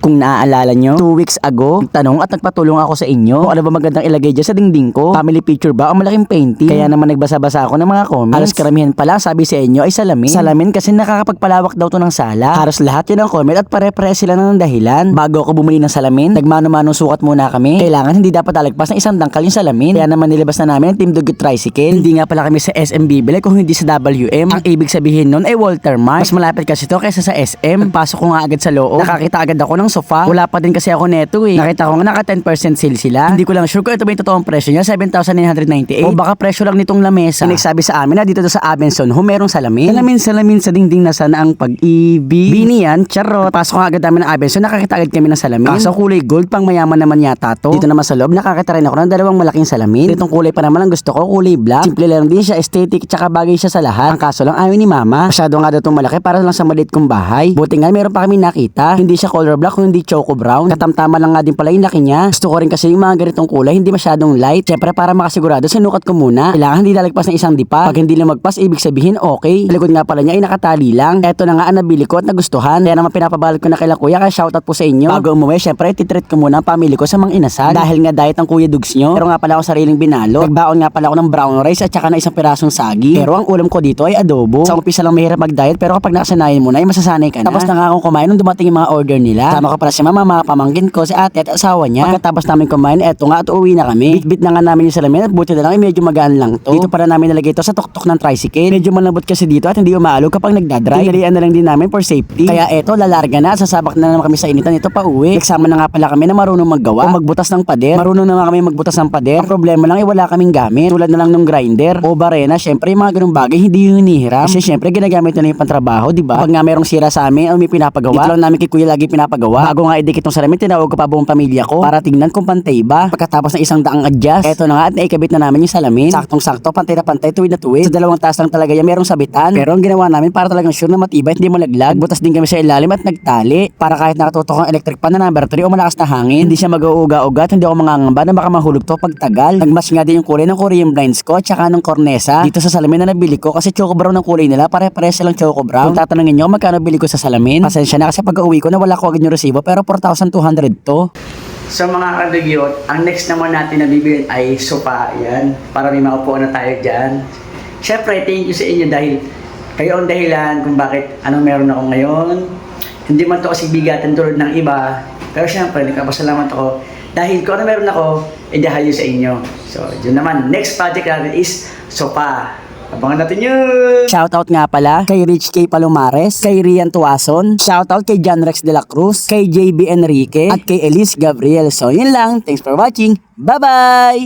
Kung naaalala nyo, 2 weeks ago, nagtanong at nagpatulong ako sa inyo kung ano ba magandang ilagay dyan sa dingding ko. Family picture ba o malaking painting? Kaya naman nagbasa-basa ako ng mga comments. Halos karamihan pala sabi sa inyo ay salamin. Salamin kasi nakakapagpalawak daw to ng sala. Halos lahat yun ang comment at pare-pare sila ng dahilan. Bago ako bumili ng salamin, nagmano-manong sukat muna kami. Kailangan hindi dapat alagpas ng 1 dangkal yung salamin. Kaya naman nilabas na namin ang Team Dugot Tricycle. Hindi nga pala kami sa SM bibili kung hindi sa WM. Ang ibig sabihin nun ay Walter Mart. Mas malapit kasi to kaysa sa SM. Pagpasok ko nga agad sa loob, nakakita agad ako ng sofa. Wala pa din kasi ako neto eh. Nakita ko nga naka 10% sale sila. Hindi ko lang sure kung ito ba yung totoong presyo niya, 7,998. O baka presyo lang nitong lamesa. Nagsabi sa amin na dito sa Abenson Home merong salamin. Salamin sa dingding na sana ang pag-ibig. Bini yan, charot. Pasok nga agad namin ng Abenson, nakakita agad kami ng salamin. Kaso kulay gold, pang mayaman naman yata to. Dito naman sa loob, nakakita rin ako ng 2 malaking salamin. Ditong kulay pa naman ang gusto ko, kulay black. Simple lang din siya, aesthetic, tsaka bagay siya sa lahat. Ang kaso lang ayaw ni mama. Masyado nga daw itong malaki para lang sa maliit kong bahay. Buti nga meron pa kami nakita. Hindi siya color black, hindi choco brown. Katamtama lang nga din pala yung laki niya. Gusto ko rin kasi yung mga ganitong kulay, hindi masyadong light. Siyempre para makasigurado, sinukat ko muna. Kailangan hindi lalagpas ng 1 dipa. Pag hindi lumagpas, ibig sabihin okay. Likod nga pala niya ay nakatali lang. Eto na nga ang nabili ko at nagustuhan. Kaya naman pinapabalot ko na kay kuya, kaya shoutout po sa inyo. Bago umuwi, siyempre titreat ko muna ang pamilya ko sa mga inasal. Dahil nga diet ang kuya dugs nyo. Pero nga pala ako sariling binalo. Nagbaon nga pala ako ng brown rice at saka na 1 pirasong sagi. Pero ang ulam ko dito ay adobo. Sa umpisa lang mahirap mag-diet, pero kapag nakasanayan mo na, ay masasanay ka na. Tapos na nga akong kumain nung dumating yung mga order nila. Tama ka pala si mama, mga pamangkin ko, si ate at asawa niya. Pagkatapos namin kumain, eto nga at uuwi na kami. Bit-bit na nga namin yung salamin at buti na lang ay medyo magaan lang to. Dito para namin nalagay ito sa tuktok ng tricycle. Medyo malambot kasi dito at hindi umaalog kapag nagdadrive. Tinalian na lang din namin for safety. Kaya eto, lalarga na at sasabak na naman kami sa initan nito pa uwi. Nagsama na nga pala kami na marunong maggawa o magbutas ng pader. Marunong naman kami magbutas ng pader. Ang problema lang ay wala kaming gamit. Tulad na lang ng grinder o barena. Syempre yung mga ganung bagay hindi yung hinihiram. Kasi syempre ginagamit na yung pantrabaho, di ba? Pag nga merong sira sa amin o may pinapagawa, dito lang namin kay kuya lagi pinapagawa. Bago nga idikit tong salamin, tinawag ko pa buong pamilya ko para tignan kung pantay ba. Pagkatapos ng 100 adjust, eto na nga at naikabit na namin yung salamin. Saktong-sakto, pantay na pantay, tuwid na tuwid. Sa 2 taas lang talaga yan merong sabitan. Pero ang ginawa namin para talagang sure na matibay, hindi malaglag. Butas din kami sa ilalim at nagtali para kahit nakatutok ang electric pan na number 3 o malakas na hangin, hindi siya mag-uuga-ugat, hindi ako mangangamba na baka mahulog to pagtagal. Nagmatch nga din yung kulay ng Korean blinds ko at saka ng cornesa dito sa salamin na nabili ko kasi choco brown ang kulay nila, pare-pare silang choco brown. Kung tatanungin nyo magkano bili ko sa salamin, pasensya na kasi pag-uwi ko na wala ko agad yung resibo pero 4,200 to. So mga kadugyot, ang next naman natin na bibilin ay sopa. Yan, para may maupuan na tayo dyan. Syempre, thank you sa inyo dahil kayo ang dahilan kung bakit anong meron ako ngayon. Hindi man to kasi bigatan tulad ng iba. Pero syempre, nagpapasalamat ako dahil kung ano meron ako, dahil sa inyo. So, yun naman, next project natin is sopa. Abangan natin yun! Shoutout nga pala kay Rich K. Palomares, kay Rian Tuason, shoutout kay John Rex de la Cruz, kay JB Enrique, at kay Elise Gabriel. So, yun lang. Thanks for watching. Bye-bye!